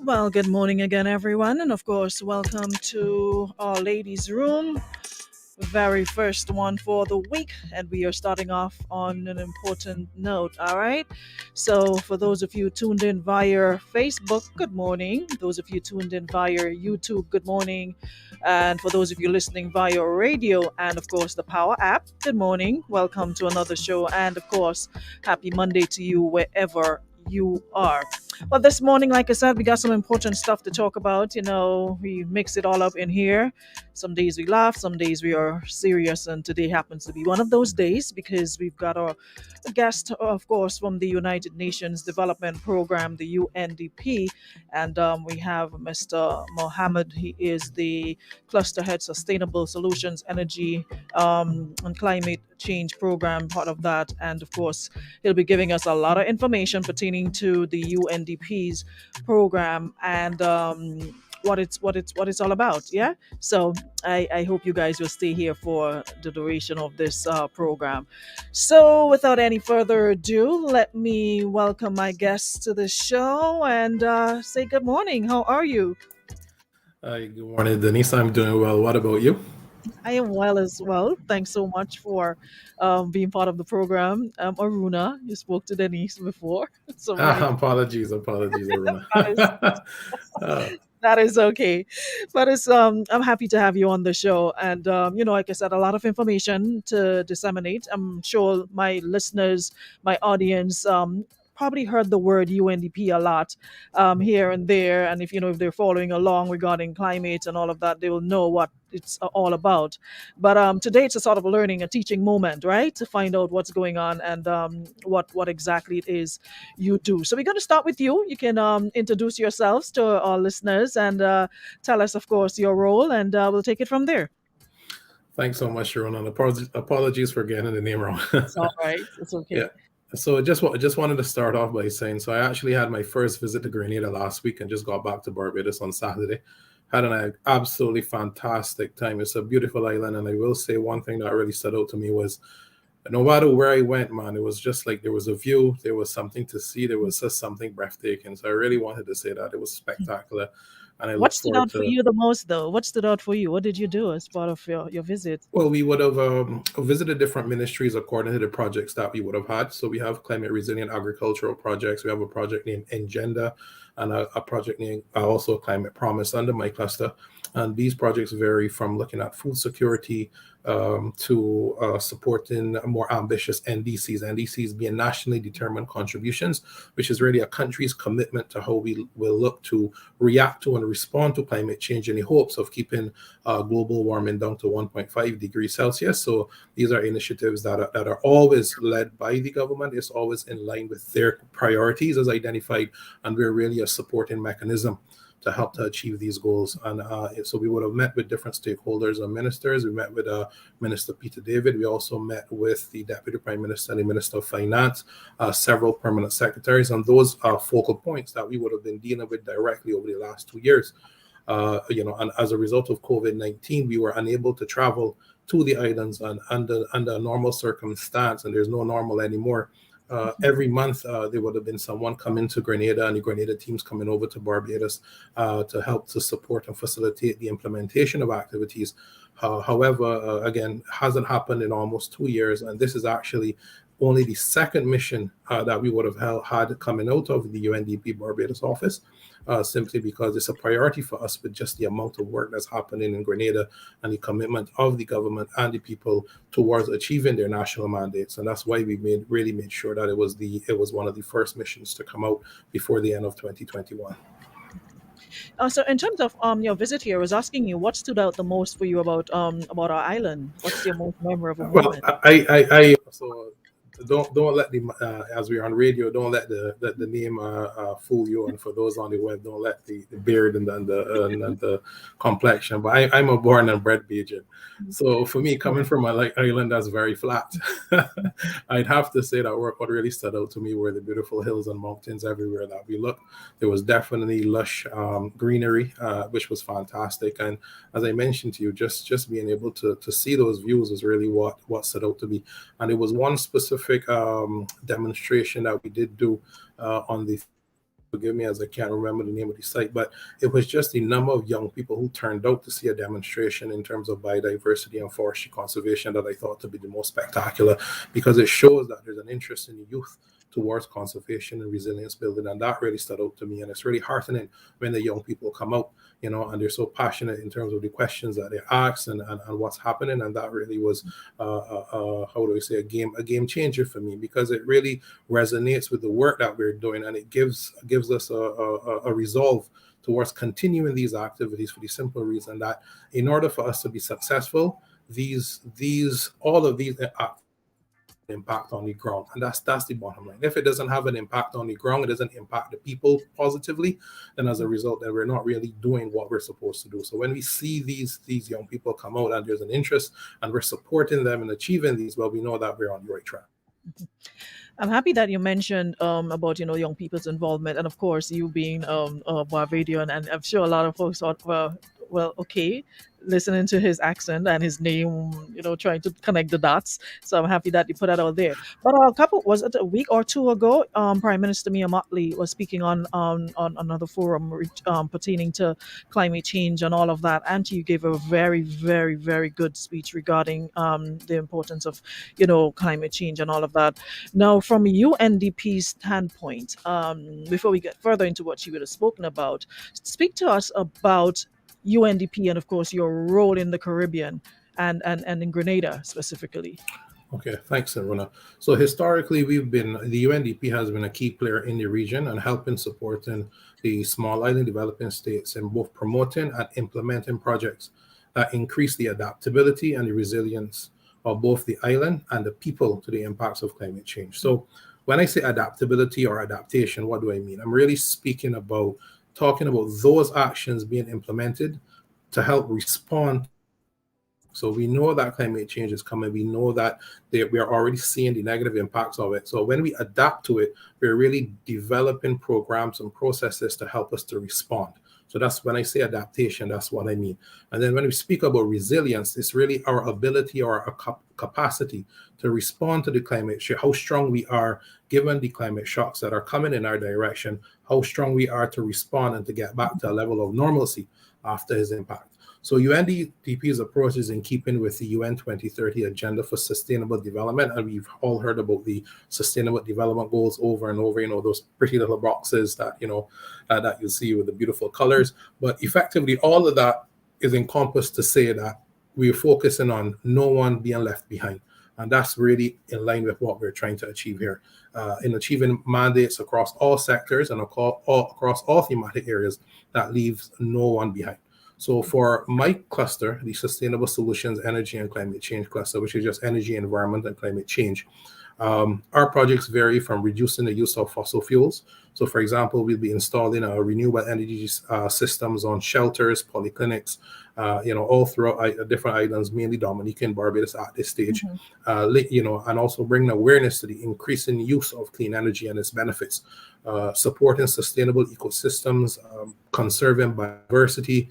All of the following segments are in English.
Well, good morning again, everyone. And of course, welcome to our ladies' room, very first one for the week. And we are starting off on an important note. All right. So, for those of you tuned in via Facebook, good morning. Those of you tuned in via YouTube, good morning. And for those of you listening via radio and, of course, the Power app, good morning. Welcome to another show. And, of course, happy Monday to you wherever you are. Well, this morning, like I said, we got some important stuff to talk about. We mix it all up in here. Some days we laugh, some days we are serious, and today happens to be one of those days because we've got a guest, of course, from the United Nations Development Program, the UNDP, and we have Mr. Mohammed. He is the Cluster Head Sustainable Solutions Energy and Climate Change Program, part of that, and of course, he'll be giving us a lot of information pertaining to the UNDP's program and what it's all about. Yeah. So I hope you guys will stay here for the duration of this program. So without any further ado, let me welcome my guests to the show and say good morning. How are you? Hi, good morning, Denise. I'm doing well. What about you? I am well as well. Thanks so much for being part of the program. Aruna, you spoke to Denise before, so my Apologies, Aruna. that is uh, that is okay. But I'm happy to have you on the show. And like I said, a lot of information to disseminate. I'm sure my listeners, my audience, probably heard the word UNDP a lot here and there. And if they're following along regarding climate and all of that, they will know what it's all about. But today it's a sort of a teaching moment, right? To find out what's going on and what exactly it is you do. So we're going to start with you. You can introduce yourselves to our listeners and tell us, of course, your role, and we'll take it from there. Thanks so much, Aruna. And apologies for getting the name wrong. It's all right. It's Yeah. okay. So just wanted to start off by saying, so I actually had my first visit to Grenada last week and just got back to Barbados on Saturday. Had an absolutely fantastic time. It's a beautiful island, and I will say one thing that really stood out to me was no matter where I went, man, it was just like there was a view, there was something to see, there was just something breathtaking. So I really wanted to say that it was spectacular, and I What look stood forward out for to. you the most, though? What stood out for you? What did you do as part of your visit? Well, we would have visited different ministries according to the projects that we would have had. So we have climate resilient agricultural projects. We have a project named Engender and a project named also Climate Promise under my cluster. And these projects vary from looking at food security to supporting more ambitious NDCs. NDCs being nationally determined contributions, which is really a country's commitment to how we will look to react to and respond to climate change in the hopes of keeping global warming down to 1.5 degrees Celsius. So these are initiatives that are always led by the government. It's always in line with their priorities as identified, and we're really a supporting mechanism to help to achieve these goals. And so we would have met with different stakeholders and ministers. We met with Minister Peter David. We also met with the Deputy Prime Minister and the Minister of Finance, several permanent secretaries, and those are focal points that we would have been dealing with directly over the last 2 years. And as a result of COVID-19, we were unable to travel to the islands and under a normal circumstance, and there's no normal anymore. Every month, there would have been someone coming to Grenada and the Grenada teams coming over to Barbados to help to support and facilitate the implementation of activities. However, again, hasn't happened in almost 2 years, and this is actually only the second mission that we would have had coming out of the UNDP Barbados office, simply because it's a priority for us with just the amount of work that's happening in Grenada and the commitment of the government and the people towards achieving their national mandates. And that's why we really made sure that it was one of the first missions to come out before the end of 2021. So, in terms of your visit here, I was asking you what stood out the most for you about our island. What's your most memorable Well, moment? I so don't let the as we're on radio, don't let the name fool you. And for those on the web, don't let the beard and the complexion. But I'm a born and bred Bajan, so for me, coming from a like island that's very flat, I'd have to say that what really stood out to me were the beautiful hills and mountains everywhere that we looked. There was definitely lush greenery, which was fantastic. And as I mentioned to you, just being able to see those views was really what stood out to me. And it was one specific demonstration that we did do on the forgive me as I can't remember the name of the site, but it was just the number of young people who turned out to see a demonstration in terms of biodiversity and forestry conservation that I thought to be the most spectacular, because it shows that there's an interest in the youth towards conservation and resilience building, and that really stood out to me. And it's really heartening when the young people come out, and they're so passionate in terms of the questions that they ask and what's happening. And that really was, how do I say, a game changer for me, because it really resonates with the work that we're doing, and it gives us a resolve towards continuing these activities, for the simple reason that in order for us to be successful, all of these impact on the ground, and that's the bottom line. If it doesn't have an impact on the ground, it doesn't impact the people positively, then as a result, then we're not really doing what we're supposed to do. So when we see these young people come out and there's an interest and we're supporting them in achieving these, well, we know that we're on the right track. I'm happy that you mentioned about young people's involvement, and of course you being a Barbadian, and I'm sure a lot of folks thought, well, okay, listening to his accent and his name, trying to connect the dots. So I'm happy that you put that out there. But was it a week or two ago? Prime Minister Mia Mottley was speaking on another forum pertaining to climate change and all of that, and you gave a very, very, very good speech regarding the importance of climate change and all of that. Now, from a UNDP standpoint, before we get further into what you would have spoken about, speak to us about UNDP and, of course, your role in the Caribbean and in Grenada specifically. Okay, thanks, Aruna. So historically, the UNDP has been a key player in the region and helping supporting the small island developing states in both promoting and implementing projects that increase the adaptability and the resilience of both the island and the people to the impacts of climate change. So when I say adaptability or adaptation, what do I mean? I'm really talking about those actions being implemented to help respond. So we know that climate change is coming. We know that we are already seeing the negative impacts of it. So when we adapt to it, we're really developing programs and processes to help us to respond. So that's when I say adaptation, that's what I mean. And then when we speak about resilience, it's really our ability or our capacity to respond to the climate change, how strong we are given the climate shocks that are coming in our direction, how strong we are to respond and to get back to a level of normalcy after his impact. So UNDP's approach is in keeping with the UN 2030 Agenda for Sustainable Development, and we've all heard about the Sustainable Development Goals over and over. Those pretty little boxes that that you see with the beautiful colors. But effectively, all of that is encompassed to say that we're focusing on no one being left behind, and that's really in line with what we're trying to achieve here, in achieving mandates across all sectors and across all thematic areas that leaves no one behind. So for my cluster, the Sustainable Solutions, Energy and Climate Change cluster, which is just energy, environment, and climate change, our projects vary from reducing the use of fossil fuels. So for example, we'll be installing renewable energy systems on shelters, polyclinics, all throughout different islands, mainly Dominica and Barbados at this stage, and also bringing awareness to the increasing use of clean energy and its benefits, supporting sustainable ecosystems, conserving biodiversity,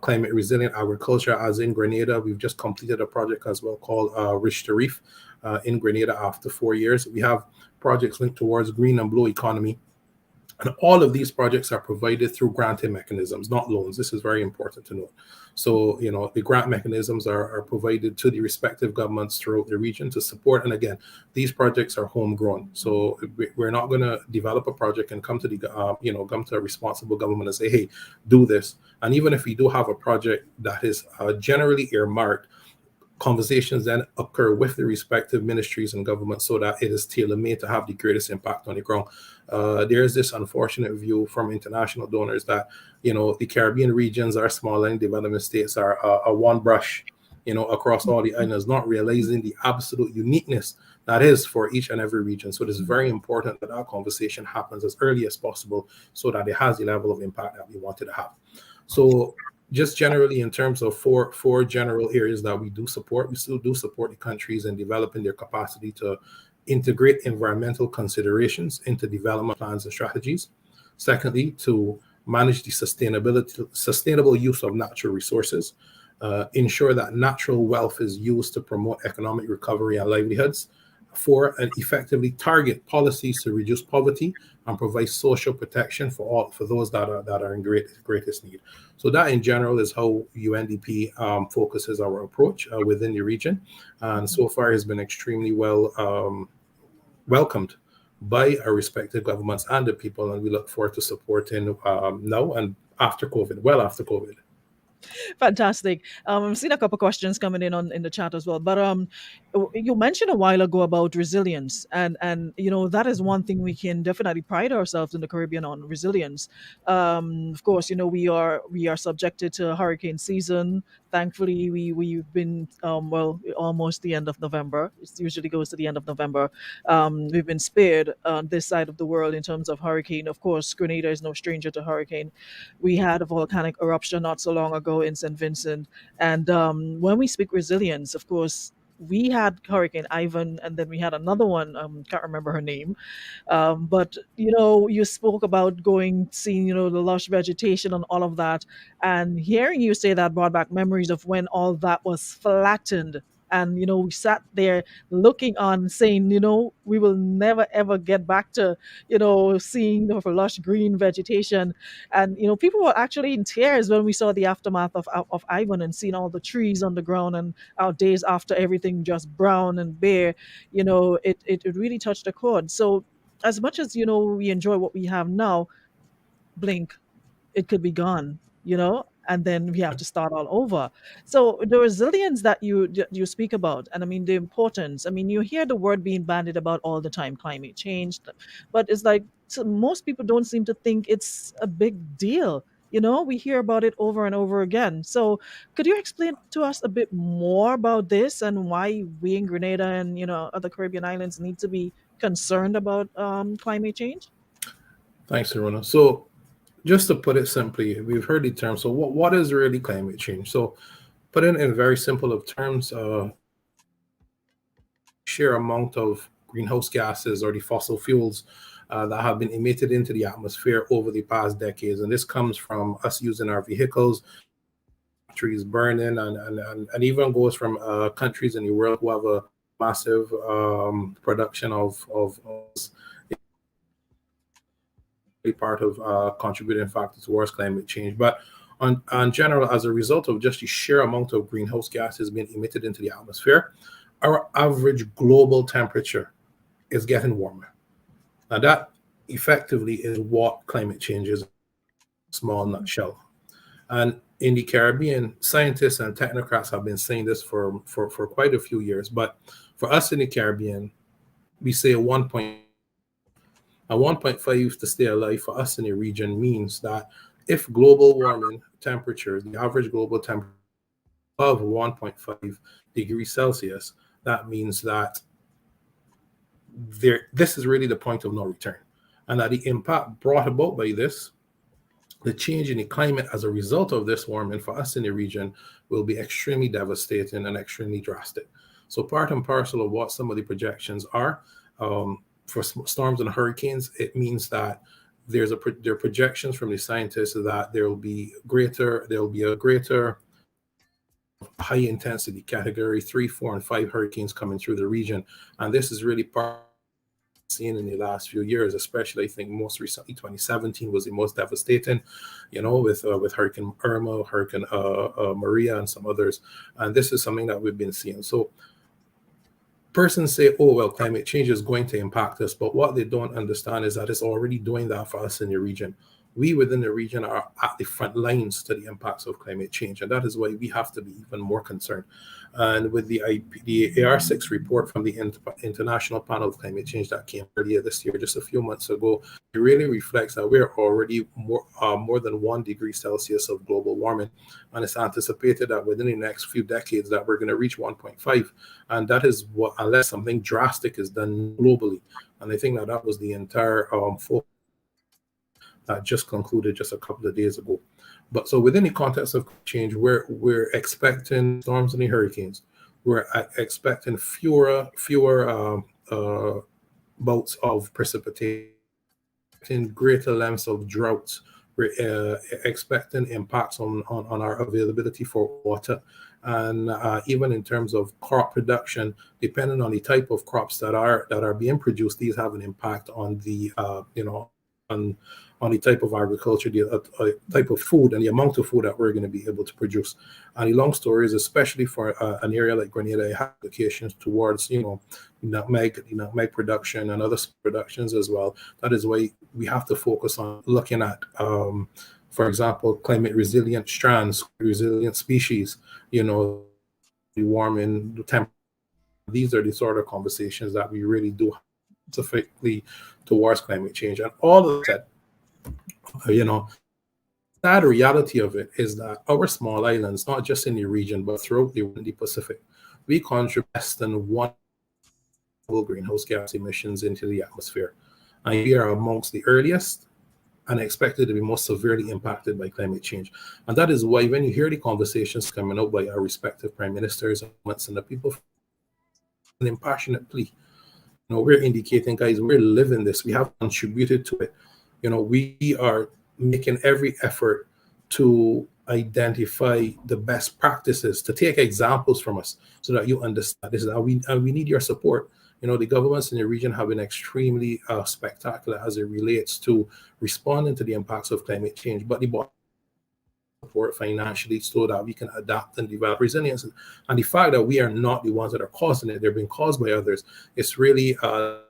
climate resilient agriculture, as in Grenada. We've just completed a project as well called Rich to Reef in Grenada after 4 years. We have projects linked towards green and blue economy. And all of these projects are provided through granting mechanisms, not loans. This is very important to note. So, the grant mechanisms are provided to the respective governments throughout the region to support. And again, these projects are homegrown. So we're not going to develop a project and come to come to a responsible government and say, hey, do this. And even if we do have a project that is generally earmarked, conversations then occur with the respective ministries and governments so that it is tailor-made to have the greatest impact on the ground. There's this unfortunate view from international donors that, the Caribbean regions, our small island development states are a one brush, across all the islands, not realizing the absolute uniqueness that is for each and every region. So it is very important that our conversation happens as early as possible so that it has the level of impact that we wanted to have. So just generally in terms of four general areas that we do support, we still do support the countries in developing their capacity to integrate environmental considerations into development plans and strategies. Secondly, to manage the sustainable use of natural resources, ensure that natural wealth is used to promote economic recovery and livelihoods, 4, and effectively target policies to reduce poverty and provide social protection for those that are in greatest need. So that in general is how UNDP focuses our approach within the region, and so far has been extremely well welcomed by our respective governments and the people, and we look forward to supporting now and after COVID, well after COVID. Fantastic. I'm seeing a couple questions coming in on in the chat as well. But you mentioned a while ago about resilience, and that is one thing we can definitely pride ourselves in the Caribbean on resilience. Of course, we are subjected to hurricane season. Thankfully, we've been well almost the end of November. It usually goes to the end of November. We've been spared on this side of the world in terms of hurricane. Of course, Grenada is no stranger to hurricane. We had a volcanic eruption not so long ago in St. Vincent. And when we speak resilience, of course, we had Hurricane Ivan, and then we had another one. Can't remember her name, but you spoke about going, seeing, the lush vegetation and all of that, and hearing you say that brought back memories of when all that was flattened. And we sat there looking on, saying, we will never ever get back to, seeing the lush green vegetation. And people were actually in tears when we saw the aftermath of Ivan and seeing all the trees on the ground, and our days after everything just brown and bare. It really touched a chord. So as much as we enjoy what we have now, blink, it could be gone, and then we have to start all over. So the resilience that you speak about, and I mean the importance. I mean, you hear the word being bandied about all the time, climate change, but it's like, so most people don't seem to think it's a big deal. We hear about it over and over again. So could you explain to us a bit more about this and why we in Grenada and other Caribbean islands need to be concerned about climate change? Thanks, Aruna. So just to put it simply, we've heard the term. So what is really climate change? So put it in very simple of terms, sheer amount of greenhouse gases or the fossil fuels that have been emitted into the atmosphere over the past decades. And this comes from us using our vehicles, trees burning, and even goes from countries in the world who have a massive production of part of contributing factor towards climate change. But on general, as a result of just the sheer amount of greenhouse gases being emitted into the atmosphere, our average global temperature is getting warmer. Now that effectively is what climate change is, a small nutshell. And in the Caribbean, scientists and technocrats have been saying this for quite a few years. But for us in the Caribbean, we say a 1.5 to stay alive for us in the region means that if global warming temperatures, the average global temperature above 1.5 degrees Celsius, that means that this is really the point of no return. And that the impact brought about by this, the change in the climate as a result of this warming for us in the region, will be extremely devastating and extremely drastic. So part and parcel of what some of the projections are, for storms and hurricanes, it means that there are projections from the scientists that there will be a greater high intensity category 3, 4, and 5 hurricanes coming through the region. And this is really part seen in the last few years, especially I think most recently 2017 was the most devastating, with Hurricane Irma, Hurricane Maria, and some others. And this is something that we've been seeing. So persons say, oh, well, climate change is going to impact us, but what they don't understand is that it's already doing that for us in the region. We within the region are at the front lines to the impacts of climate change, and that is why we have to be even more concerned. And with the AR6 report from the International Panel of Climate Change that came earlier this year, just a few months ago, it really reflects that we're already more than 1 degree Celsius of global warming, and it's anticipated that within the next few decades that we're going to reach 1.5, and that is what, unless something drastic is done globally. And I think that was the entire focus that just concluded just a couple of days ago. But so within the context of change, we're expecting storms and the hurricanes. We're expecting fewer bouts of precipitation, greater lengths of droughts. We're expecting impacts on our availability for water. And even in terms of crop production, depending on the type of crops that are being produced, these have an impact on the on on the type of agriculture, the type of food, and the amount of food that we're going to be able to produce. And the long story is, especially for an area like Grenada, it has applications towards nutmeg production and other productions as well. That is why we have to focus on looking at, for example, climate resilient strands, resilient species. The warming, the temperature. These are the sort of conversations that we really do specifically towards climate change. And all of that, you know, sad reality of it is that our small islands, not just in the region, but throughout the Pacific, we contribute less than one greenhouse gas emissions into the atmosphere. And we are amongst the earliest and expected to be most severely impacted by climate change. And that is why when you hear the conversations coming out by our respective prime ministers and the people, an impassionate plea. We're indicating, guys, we're living this. We have contributed to it. We are making every effort to identify the best practices, to take examples from us so that you understand this. And we need your support. The governments in the region have been extremely spectacular as it relates to responding to the impacts of climate change, but the support financially so that we can adapt and develop resilience. And the fact that we are not the ones that are causing it, they're being caused by others. It's really on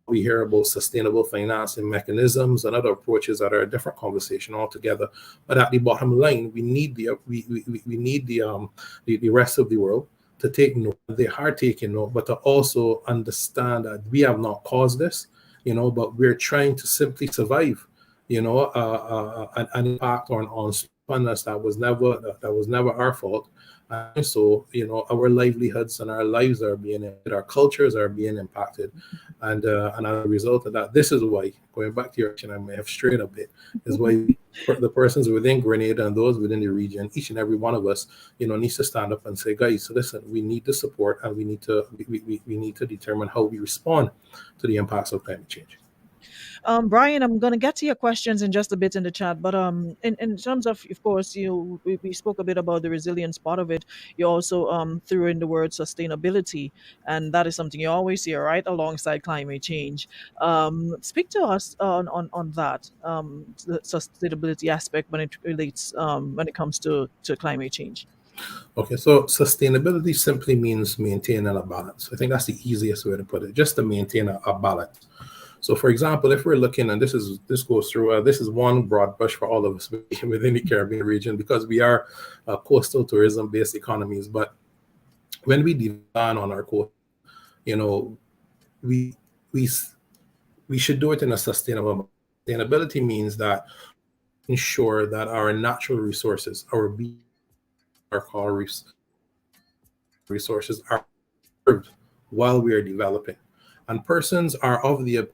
we hear about sustainable financing mechanisms and other approaches that are a different conversation altogether. But at the bottom line, we need we need the rest of the world to take note. They are taking note, but to also understand that we have not caused this, but we're trying to simply survive. An impact on us that was never our fault. And so, our livelihoods and our lives are being impacted, our cultures are being impacted. And as a result of that, this is why, going back to your question, I may have strayed a bit, is why the persons within Grenada and those within the region, each and every one of us, needs to stand up and say, guys, listen, we need the support, and we need to determine how we respond to the impacts of climate change. Brian, I'm going to get to your questions in just a bit in the chat, but in terms of course, we spoke a bit about the resilience part of it. You also threw in the word sustainability, and that is something you always hear right alongside climate change. Speak to us on that the sustainability aspect when it relates when it comes to climate change. Okay, so sustainability simply means maintaining a balance. I think that's the easiest way to put it, just to maintain a balance. So, for example, if we're looking, and this goes through, this is one broad brush for all of us within the Caribbean region, because we are coastal tourism-based economies. But when we design on our coast, we we we should do it in a sustainable manner. Sustainability means that ensure that our natural resources, our coral resources are preserved while we are developing. And persons are of the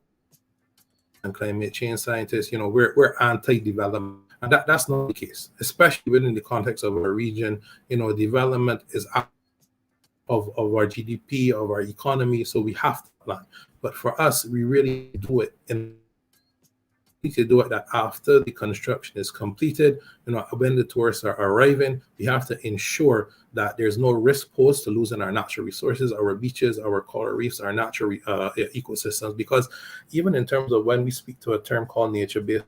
and climate change scientists, we're anti-development. And that's not the case, especially within the context of our region. Development is of our GDP, of our economy, so we have to plan. But for us, we really do it in to do it that after the construction is completed, when the tourists are arriving, we have to ensure that there's no risk posed to losing our natural resources, our beaches, our coral reefs, our natural ecosystems. Because even in terms of when we speak to a term called nature-based,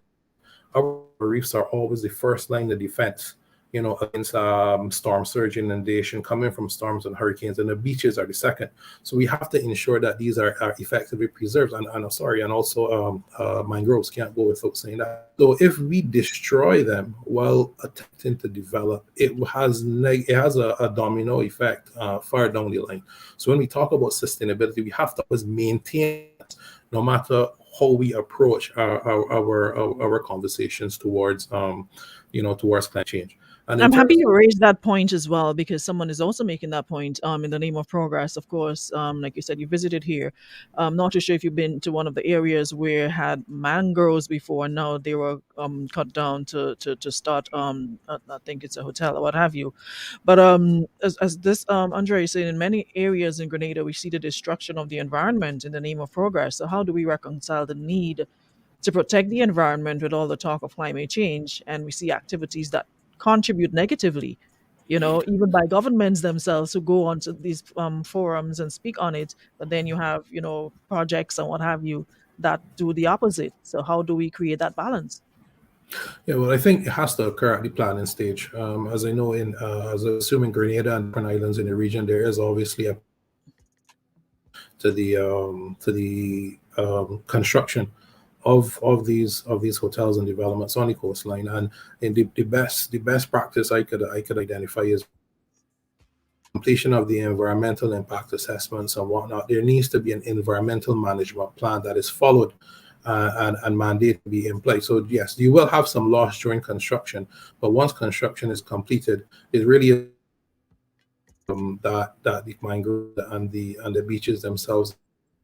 our reefs are always the first line of defense, against storm surge inundation coming from storms and hurricanes, and the beaches are the second. So we have to ensure that these are effectively preserved. And also mangroves can't go without saying that. So if we destroy them while attempting to develop, it has a domino effect far down the line. So when we talk about sustainability, we have to always maintain it, no matter how we approach our conversations towards towards climate change. And in I'm happy terms, you raised that point as well, because someone is also making that point in the name of progress. Of course, like you said, you visited here. I'm not too sure if you've been to one of the areas where had mangroves before. Now they were cut down to start. I think it's a hotel or what have you. But as this Andre is saying, in many areas in Grenada, we see the destruction of the environment in the name of progress. So how do we reconcile the need to protect the environment with all the talk of climate change, and we see activities that contribute negatively, even by governments themselves who go onto these forums and speak on it. But then you have, projects and what have you that do the opposite. So how do we create that balance? Yeah, well, I think it has to occur at the planning stage. As I know, as I assume in Grenada and different islands in the region, there is obviously a to the construction of these hotels and developments on the coastline. And the best practice I could identify is completion of the environmental impact assessments and whatnot. There needs to be an environmental management plan that is followed, and mandate to be in place. So yes, you will have some loss during construction, but once construction is completed, it really that the mangroves and the beaches themselves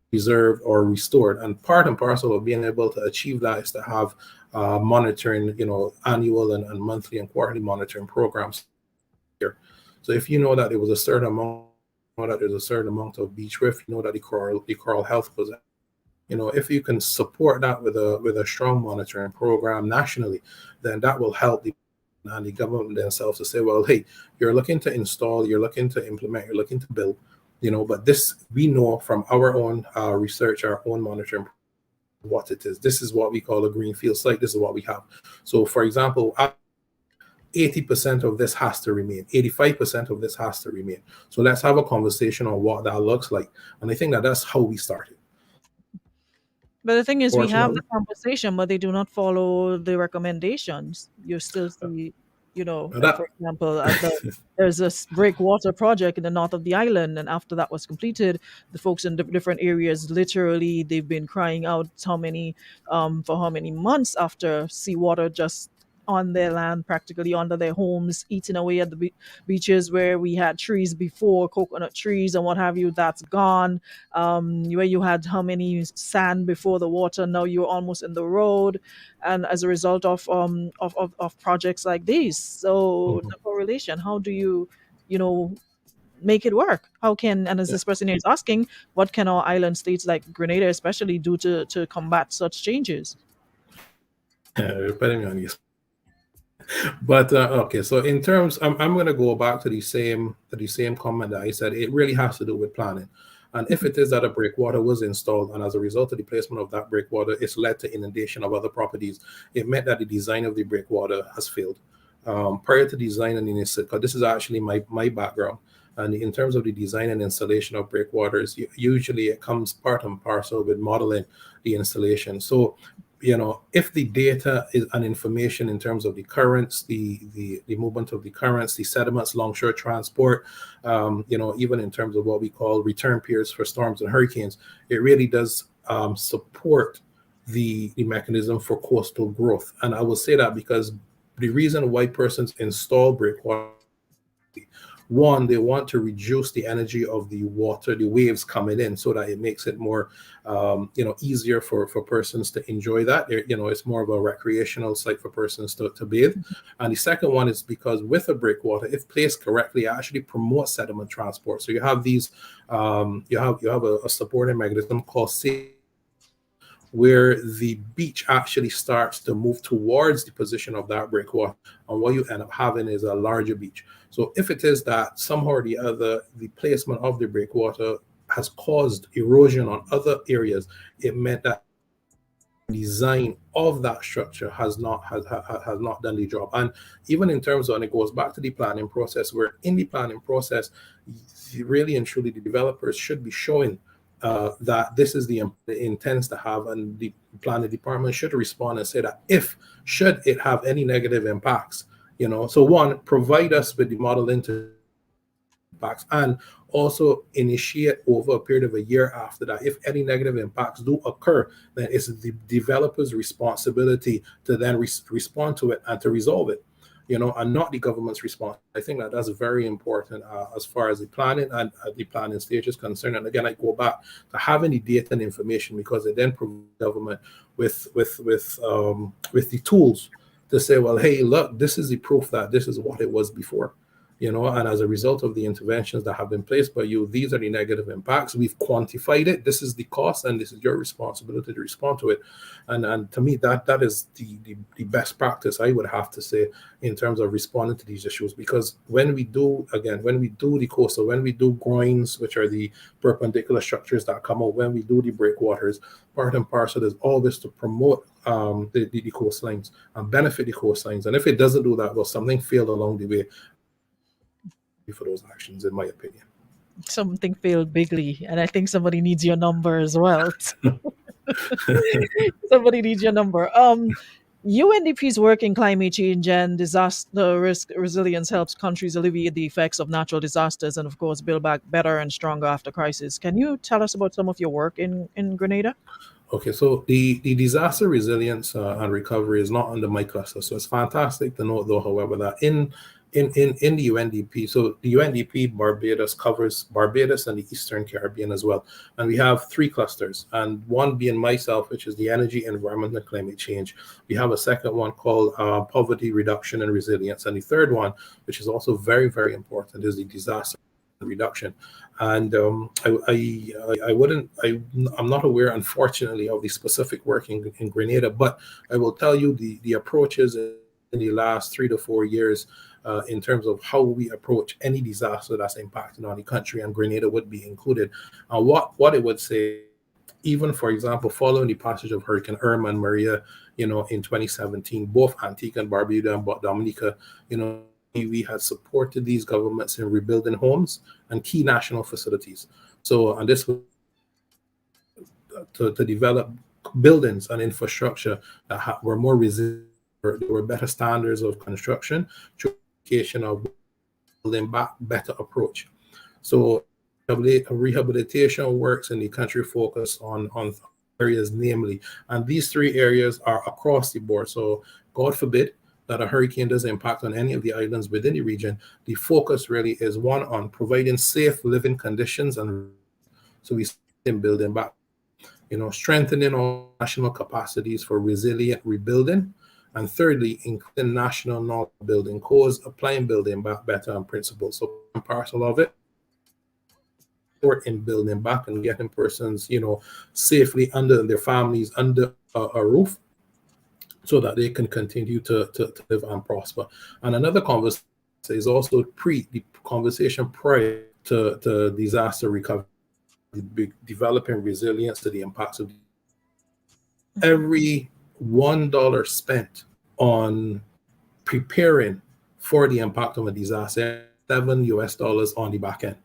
preserved or restored. And part and parcel of being able to achieve that is to have monitoring, annual and monthly and quarterly monitoring programs here. So if you know that there was a certain amount, that there's a certain amount of beach reef, that the coral health was, if you can support that with a strong monitoring program nationally, then that will help the government themselves to say, well, hey, you're looking to install, you're looking to implement, you're looking to build, but this we know from our own research, our own monitoring, what it is. This is what we call a greenfield site. This is what we have. So, for example, 80% of this has to remain. 85% of this has to remain. So let's have a conversation on what that looks like. And I think that's how we started. But the thing is, we have the Fortunately, conversation, but they do not follow the recommendations. You still see, like that for example, there's this breakwater project in the north of the island, and after that was completed, the folks in different areas literally they've been crying out for how many months after seawater just on their land, practically under their homes, eating away at the beaches where we had trees before, coconut trees and what have you. That's gone. Where you had how many sand before the water, now you're almost in the road, and as a result of projects like these. So mhm. the correlation, how do you know make it work? How can, and as Yeah. this person here is asking, what can our island states like Grenada especially do to combat such changes? Depending on you. But okay, so in terms, I'm going to go back to the same comment that I said. It really has to do with planning. And if it is that a breakwater was installed, and as a result of the placement of that breakwater, it's led to inundation of other properties, it meant that the design of the breakwater has failed. Prior to design and installation, because this is actually my background, and in terms of the design and installation of breakwaters, usually it comes part and parcel with modeling the installation. So if the data is an information in terms of the currents, the movement of the currents, the sediments, longshore transport, even in terms of what we call return periods for storms and hurricanes, it really does support the mechanism for coastal growth. And I will say that because the reason why persons install breakwater, one, they want to reduce the energy of the water, the waves coming in, so that it makes it more, easier for persons to enjoy that. It's more of a recreational site for persons to bathe. And the second one is because with a breakwater, if placed correctly, it actually promotes sediment transport. So you have these, you have a supporting mechanism called where the beach actually starts to move towards the position of that breakwater. And what you end up having is a larger beach. So if it is that somehow or the other, the placement of the breakwater has caused erosion on other areas, it meant that design of that structure has not done the job. And even in terms of, and it goes back to the planning process, where in the planning process, really and truly the developers should be showing that this is the intents to have, and the planning department should respond and say that if should it have any negative impacts, so one, provide us with the model into impacts, and also initiate over a period of a year after that. If any negative impacts do occur, then it's the developer's responsibility to then respond to it and to resolve it, and not the government's response. I think that that's very important as far as the planning and the planning stage is concerned. And again, I go back to having the data and information, because it then provides government with the tools to say, well, hey, look, this is the proof that this is what it was before. And as a result of the interventions that have been placed by you, these are the negative impacts. We've quantified it. This is the cost, and this is your responsibility to respond to it. And to me, that is the best practice, I would have to say, in terms of responding to these issues. Because when we do, again, when we do the coastal, when we do groins, which are the perpendicular structures that come out, when we do the breakwaters, part and parcel is always to promote the coastlines and benefit the coastlines. And if it doesn't do that, well, something failed along the way for those actions, in my opinion. Something failed bigly, and I think somebody needs your number as well. Somebody needs your number. UNDP's work in climate change and disaster risk resilience helps countries alleviate the effects of natural disasters and, of course, build back better and stronger after crisis. Can you tell us about some of your work in Grenada? Okay, so the disaster resilience and recovery is not under my cluster. So it's fantastic to note, though, however, that in the UNDP, so the UNDP Barbados covers Barbados and the Eastern Caribbean as well. And we have three clusters, and one being myself, which is the energy, environment, and climate change. We have a second one called poverty reduction and resilience. And the third one, which is also very, very important, is the disaster reduction. And I wouldn't, I'm not aware, unfortunately, of the specific work in Grenada, but I will tell you the approaches in the last 3 to 4 years in terms of how we approach any disaster that's impacting on the country, and Grenada would be included. And what it would say, even for example, following the passage of Hurricane Irma and Maria, in 2017, both Antigua and Barbuda and Dominica, we had supported these governments in rebuilding homes and key national facilities. So, and this was to develop buildings and infrastructure that were more resilient. There were better standards of construction, through application of building back better approach. So rehabilitation works in the country focus on areas, namely, and these three areas are across the board. So God forbid that a hurricane does impact on any of the islands within the region. The focus really is one on providing safe living conditions, and so we in building back, strengthening our national capacities for resilient rebuilding. And thirdly, including national knowledge building cores, applying building back better and principles. So parcel of it, in building back and getting persons, safely under their families, under a roof, so that they can continue to live and prosper. And another conversation is also the conversation prior to disaster recovery, developing resilience to the impacts of every $1 spent on preparing for the impact of a disaster, $7 on the back end,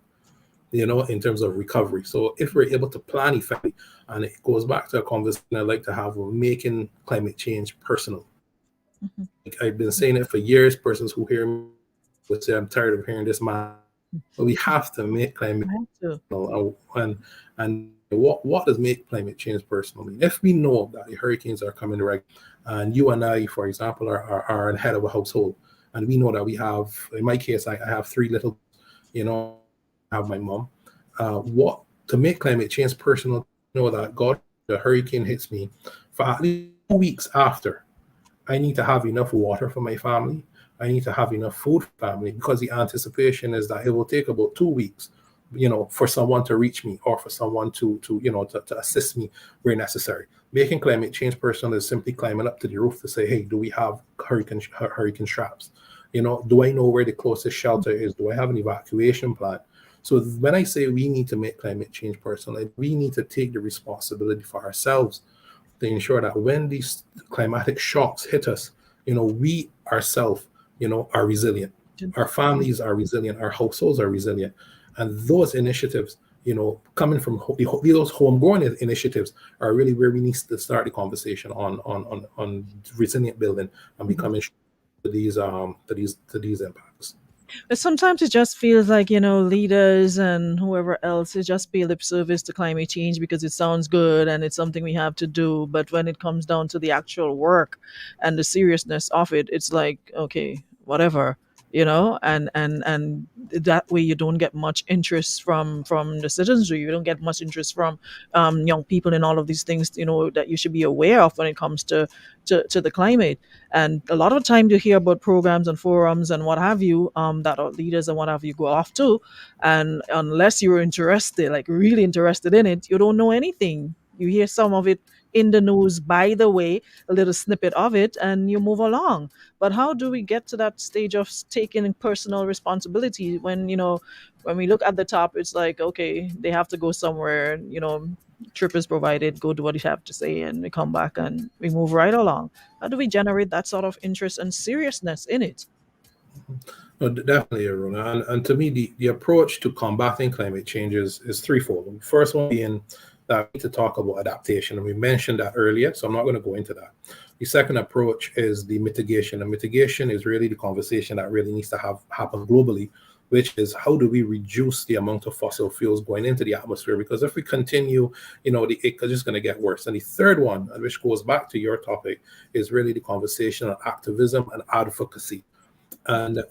in terms of recovery. So if we're able to plan effectively, and it goes back to a conversation I like to have of making climate change personal. Mm-hmm. I've been saying it for years. Persons who hear me would say, I'm tired of hearing this, man. But we have to make climate personal. And what does make climate change personal mean? If we know that the hurricanes are coming right, and you and I, for example, are the head of a household, and we know that we have, in my case, I have three little, I have my mom. What to make climate change personal? That God, the hurricane hits me, for at least 2 weeks after, I need to have enough water for my family. I need to have enough food for family, because the anticipation is that it will take about 2 weeks, for someone to reach me, or for someone to assist me where necessary. Making climate change personal is simply climbing up to the roof to say, hey, do we have hurricane straps? Do I know where the closest shelter is? Do I have an evacuation plan? So when I say we need to make climate change personal, we need to take the responsibility for ourselves to ensure that when these climatic shocks hit us, we ourselves, are resilient. Our families are resilient. Our households are resilient. And those initiatives, coming from those homegrown initiatives, are really where we need to start the conversation on resilient building and becoming to these impacts. But sometimes it just feels like, leaders and whoever else, it just pay lip service to climate change because it sounds good and it's something we have to do. But when it comes down to the actual work and the seriousness of it, it's like, okay, whatever. and that way you don't get much interest from the citizenry. You don't get much interest from young people in all of these things, that you should be aware of when it comes to the climate. And a lot of time you hear about programs and forums and what have you, that our leaders and what have you go off to, and unless you're interested, like really interested in it, you don't know anything. You hear some of it in the news, by the way, a little snippet of it, and you move along. But how do we get to that stage of taking personal responsibility when, when we look at the top, it's like, okay, they have to go somewhere, trip is provided, go do what you have to say, and we come back and we move right along. How do we generate that sort of interest and seriousness in it? No, definitely, Aruna. And to me, the approach to combating climate change is threefold. The first one being that we need to talk about adaptation, and we mentioned that earlier, so I'm not going to go into that. The second approach is the mitigation. And mitigation is really the conversation that really needs to happen globally, which is how do we reduce the amount of fossil fuels going into the atmosphere? Because if we continue, it's just going to get worse. And the third one, and which goes back to your topic, is really the conversation on activism and advocacy. And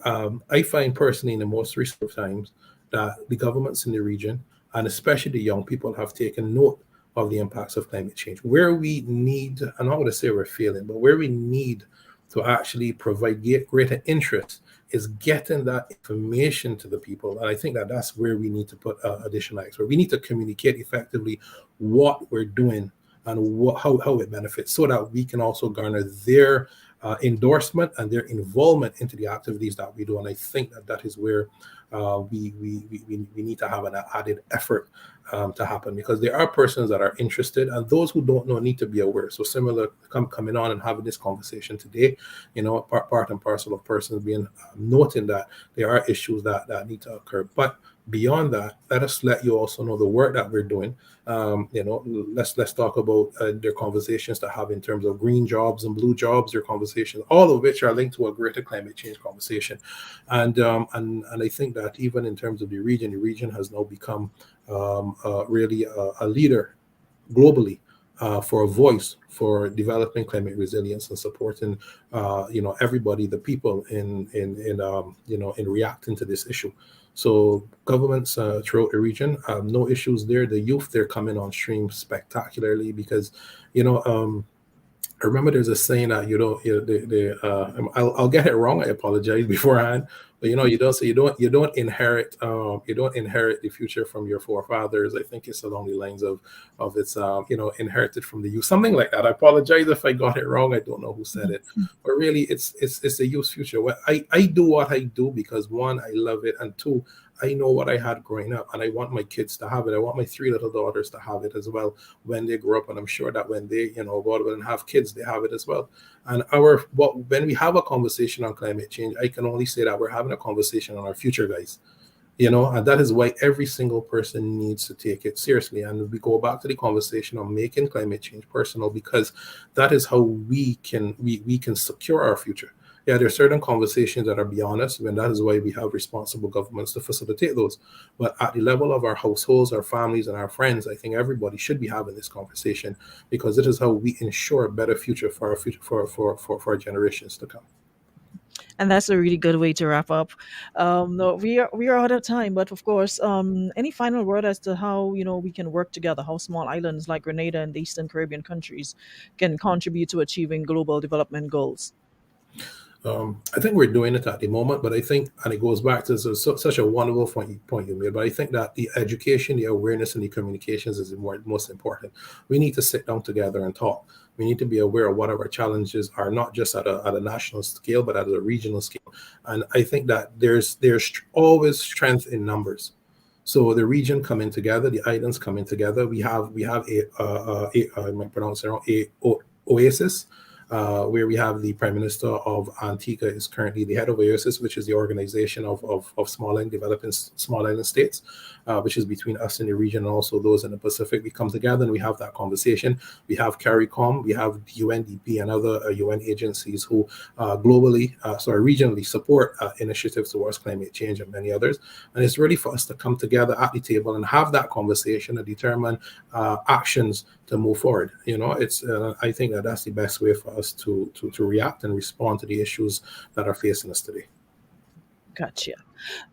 I find personally in the most recent times that the governments in the region, and especially the young people, have taken note of the impacts of climate change. Where we need, I'm not going to say we're failing, but where we need to actually provide greater interest is getting that information to the people. And I think that that's where we need to put additional effort. We need to communicate effectively what we're doing and how it benefits, so that we can also garner their endorsement and their involvement into the activities that we do. And I think that is where we need to have an added effort to happen, because there are persons that are interested, and those who don't know need to be aware. So similar, coming on and having this conversation today, part and parcel of persons being noting that there are issues that need to occur. But beyond that, let you also know the work that we're doing. Let's talk about their conversations to have in terms of green jobs and blue jobs, their conversations, all of which are linked to a greater climate change conversation. And I think that even in terms of the region has now become really a leader globally for a voice for developing climate resilience and supporting everybody, the people in reacting to this issue. So governments throughout the region, no issues there. The youth, they're coming on stream spectacularly, because I remember there's a saying that I'll get it wrong. I apologize beforehand, but you don't inherit the future from your forefathers. I think it's along the lines of it's inherited from the youth, something like that. I apologize if I got it wrong. I don't know who said it, but really it's the youth's future. Well, I do what I do because, one, I love it, and two, I know what I had growing up, and I want my kids to have it. I want my three little daughters to have it as well when they grow up, and I'm sure that when they, go out and have kids, they have it as well. And when we have a conversation on climate change, I can only say that we're having a conversation on our future, guys. And that is why every single person needs to take it seriously. And we go back to the conversation on making climate change personal, because that is how we can secure our future. Yeah, there are certain conversations that are beyond us, and that is why we have responsible governments to facilitate those. But at the level of our households, our families, and our friends, I think everybody should be having this conversation, because it is how we ensure a better future for our future for our generations to come. And that's a really good way to wrap up. No, we are out of time, but of course, any final word as to how we can work together, how small islands like Grenada and the Eastern Caribbean countries can contribute to achieving global development goals? I think we're doing it at the moment, but I think, and it goes back to such a wonderful point you made, but I think that the education, the awareness, and the communications is the most important. We need to sit down together and talk. We need to be aware of what our challenges are, not just at a national scale, but at a regional scale. And I think that there's always strength in numbers. So the region coming together, the islands coming together. We have I might pronounce it wrong, oasis, where we have the Prime Minister of Antigua is currently the head of OASIS, which is the organization of small and developing small island states, which is between us in the region and also those in the Pacific. We come together and we have that conversation. We have CARICOM, we have UNDP and other UN agencies who regionally support initiatives towards climate change and many others. And it's really for us to come together at the table and have that conversation and determine actions to move forward. I think that's the best way for us to react and respond to the issues that are facing us today. Gotcha.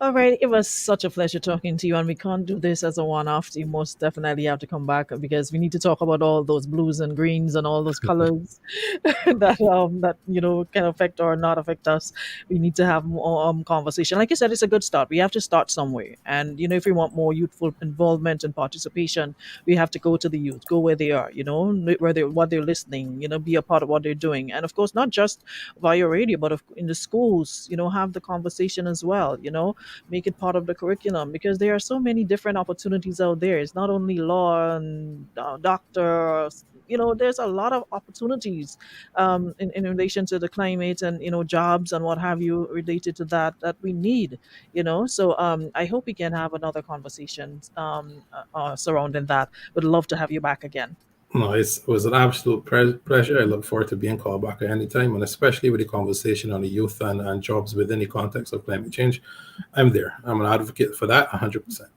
All right, it was such a pleasure talking to you, and we can't do this as a one-off. You most definitely have to come back because we need to talk about all those blues and greens and all those colors that can affect or not affect us. We need to have more conversation. Like you said, it's a good start. We have to start somewhere, and if we want more youthful involvement and participation, we have to go to the youth, go where they are. Where they what they're listening. Be a part of what they're doing, and of course, not just via radio, but in the schools. Have the conversation as well. Make it part of the curriculum because there are so many different opportunities out there. It's not only law and doctor. There's a lot of opportunities in relation to the climate and jobs and what have you related to that we need. So I hope we can have another conversation surrounding that. Would love to have you back again. No, it was an absolute pleasure. I look forward to being called back at any time, and especially with the conversation on the youth and jobs within the context of climate change. I'm there. I'm an advocate for that 100%.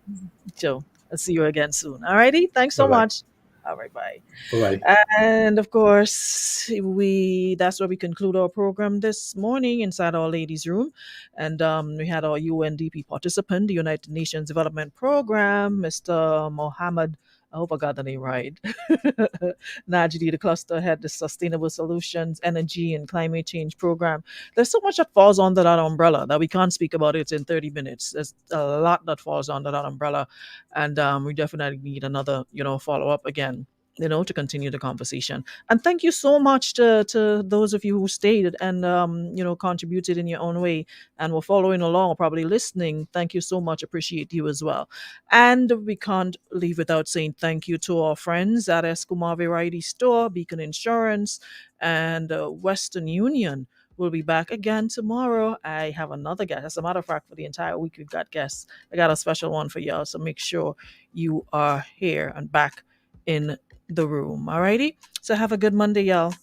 So I'll see you again soon. Alrighty, thanks Bye so bye. much. All right, bye. Bye bye. And of course, that's where we conclude our program this morning inside our ladies' room. And we had our UNDP participant, the United Nations Development Program, Mr. Mohammad. I hope I got the name right. Nagdee, the cluster head, the Sustainable Solutions, Energy, and Climate Change Program. There's so much that falls under that umbrella that we can't speak about it in 30 minutes. There's a lot that falls under that umbrella, and we definitely need another, follow up again, to continue the conversation. And thank you so much to those of you who stayed and contributed in your own way and were following along or probably listening. Thank you so much. Appreciate you as well. And we can't leave without saying thank you to our friends at Escuma Variety Store, Beacon Insurance, and Western Union. We'll be back again tomorrow. I have another guest. As a matter of fact, for the entire week, we've got guests. I got a special one for y'all. So make sure you are here and back in the room. Alrighty. So have a good Monday, y'all.